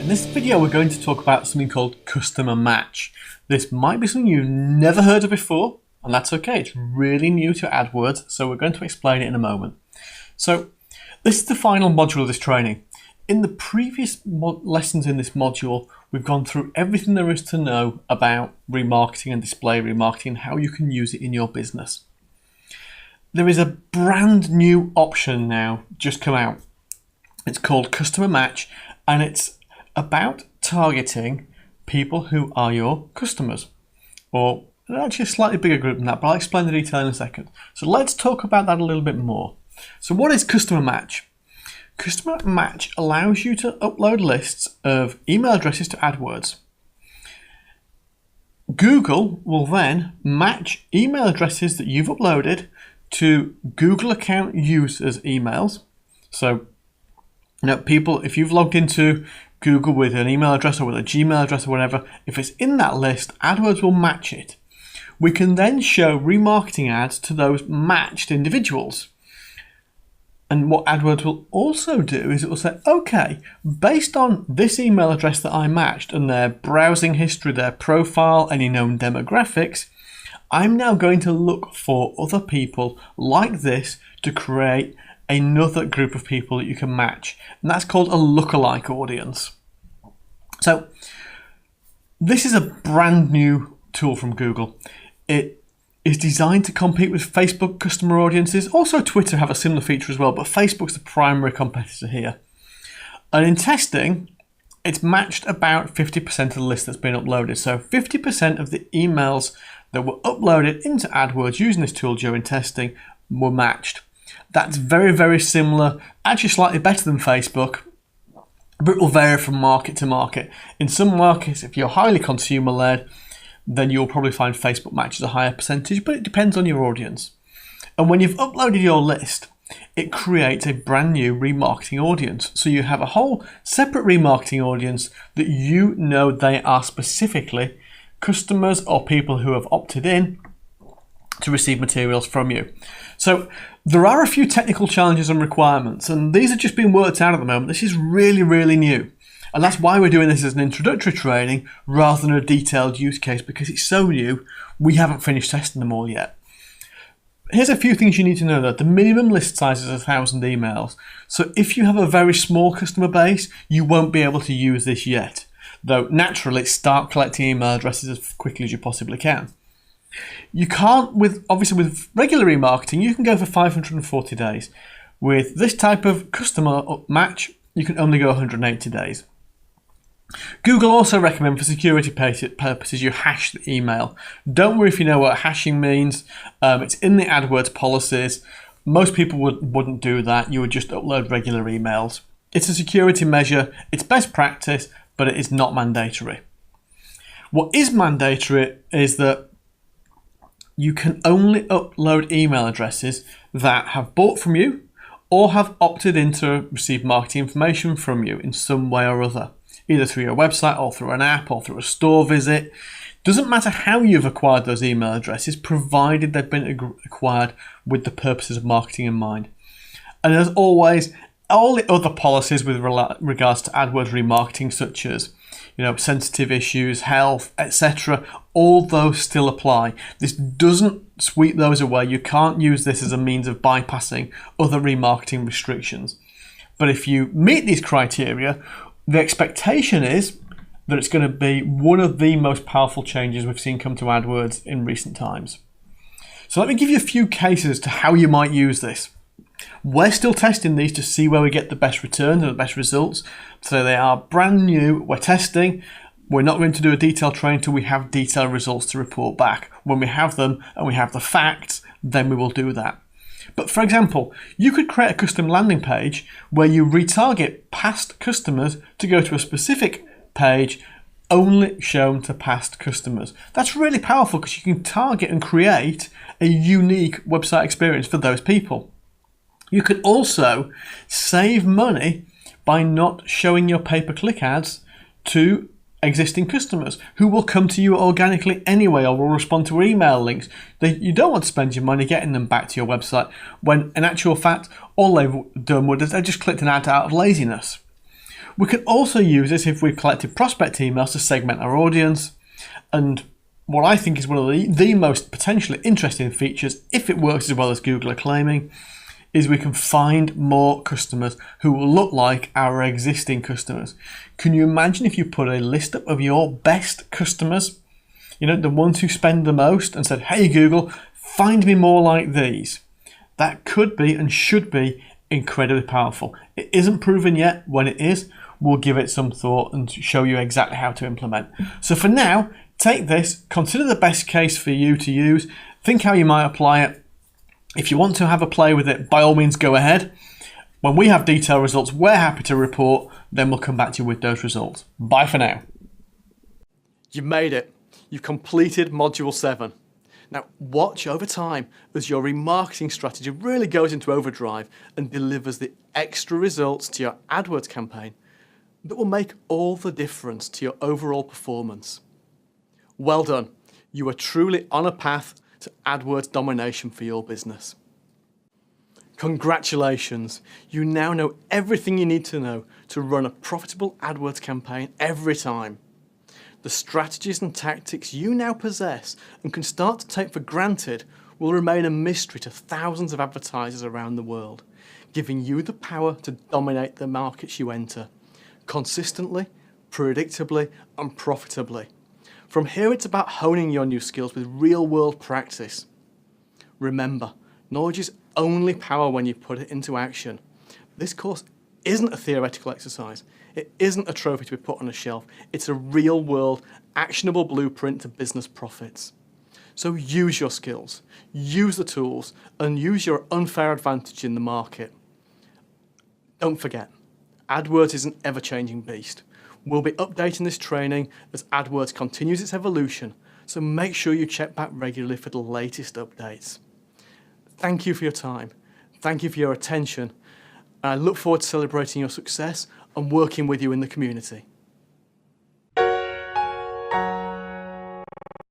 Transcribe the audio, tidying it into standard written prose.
this video we're going to talk about something called customer match. This might be something you've never heard of before, and that's okay. It's really new to AdWords, so we're going to explain it in a moment. So this is the final module of this training. In the previous lessons in this module, we've gone through everything there is to know about remarketing and display remarketing and how you can use it in your business. There is a brand new option now just come out. It's called Customer Match, and it's about targeting people who are your customers, or actually a slightly bigger group than that, but I'll explain the detail in a second. So let's talk about that a little bit more. So what is Customer Match? Customer Match allows you to upload lists of email addresses to AdWords. Google will then match email addresses that you've uploaded to Google account users' emails. So, people, if you've logged into Google with an email address or with a Gmail address or whatever, if it's in that list, AdWords will match it. We can then show remarketing ads to those matched individuals. And what AdWords will also do is it will say, okay, based on this email address that I matched and their browsing history, their profile, any known demographics, I'm now going to look for other people like this to create another group of people that you can match. And that's called a lookalike audience. So this is a brand new tool from Google. It is designed to compete with Facebook customer audiences. Also Twitter have a similar feature as well, but Facebook's the primary competitor here. And in testing, it's matched about 50% of the list that's been uploaded. So 50% of the emails that were uploaded into AdWords using this tool during testing were matched. That's very, very similar, actually slightly better than Facebook, but it will vary from market to market. In some markets, if you're highly consumer-led, then you'll probably find Facebook matches a higher percentage, but it depends on your audience. And when you've uploaded your list, it creates a brand new remarketing audience. So you have a whole separate remarketing audience that you know they are specifically customers or people who have opted in to receive materials from you. So there are a few technical challenges and requirements, and these are just being worked out at the moment. This is really, really new. And that's why we're doing this as an introductory training rather than a detailed use case, because it's so new, we haven't finished testing them all yet. Here's a few things you need to know though. The minimum list size is 1,000 emails. So if you have a very small customer base, you won't be able to use this yet. Though naturally, start collecting email addresses as quickly as you possibly can. You can't, with regular remarketing, you can go for 540 days. With this type of customer match, you can only go 180 days. Google also recommend for security purposes you hash the email. Don't worry if you know what hashing means. It's in the AdWords policies. Most people wouldn't do that. You would just upload regular emails. It's a security measure. It's best practice, but it is not mandatory. What is mandatory is that you can only upload email addresses that have bought from you or have opted in to receive marketing information from you in some way or other, either through your website or through an app or through a store visit. Doesn't matter how you've acquired those email addresses, provided they've been acquired with the purposes of marketing in mind. And as always, all the other policies with regards to AdWords remarketing, such as sensitive issues, health, etc., all those still apply. This doesn't sweep those away. You can't use this as a means of bypassing other remarketing restrictions. But if you meet these criteria, the expectation is that it's going to be one of the most powerful changes we've seen come to AdWords in recent times. So let me give you a few cases to how you might use this. We're still testing these to see where we get the best returns and the best results. So they are brand new, we're testing. We're not going to do a detailed training until we have detailed results to report back. When we have them and we have the facts, then we will do that. But for example, you could create a custom landing page where you retarget past customers to go to a specific page only shown to past customers. That's really powerful because you can target and create a unique website experience for those people. You could also save money by not showing your pay-per-click ads to existing customers who will come to you organically anyway or will respond to email links. You don't want to spend your money getting them back to your website when in actual fact all they've done was they just clicked an ad out of laziness. We can also use this if we've collected prospect emails to segment our audience. And what I think is one of the most potentially interesting features, if it works as well as Google are claiming, is we can find more customers who will look like our existing customers. Can you imagine if you put a list up of your best customers, the ones who spend the most, and said, hey Google, find me more like these? That could be and should be incredibly powerful. It isn't proven yet. When it is, we'll give it some thought and show you exactly how to implement. So for now, take this, consider the best case for you to use, think how you might apply it. If you want to have a play with it, by all means go ahead. When we have detailed results, we're happy to report, then we'll come back to you with those results. Bye for now. You've made it. You've completed Module 7. Now watch over time as your remarketing strategy really goes into overdrive and delivers the extra results to your AdWords campaign that will make all the difference to your overall performance. Well done. You are truly on a path to AdWords domination for your business. Congratulations. You now know everything you need to know to run a profitable AdWords campaign every time. The strategies and tactics you now possess and can start to take for granted will remain a mystery to thousands of advertisers around the world, giving you the power to dominate the markets you enter, consistently, predictably, and profitably. From here, it's about honing your new skills with real-world practice. Remember, knowledge is only power when you put it into action. This course isn't a theoretical exercise. It isn't a trophy to be put on a shelf. It's a real-world, actionable blueprint to business profits. So use your skills, use the tools, and use your unfair advantage in the market. Don't forget, AdWords is an ever-changing beast. We'll be updating this training as AdWords continues its evolution, so make sure you check back regularly for the latest updates. Thank you for your time. Thank you for your attention. And I look forward to celebrating your success and working with you in the community.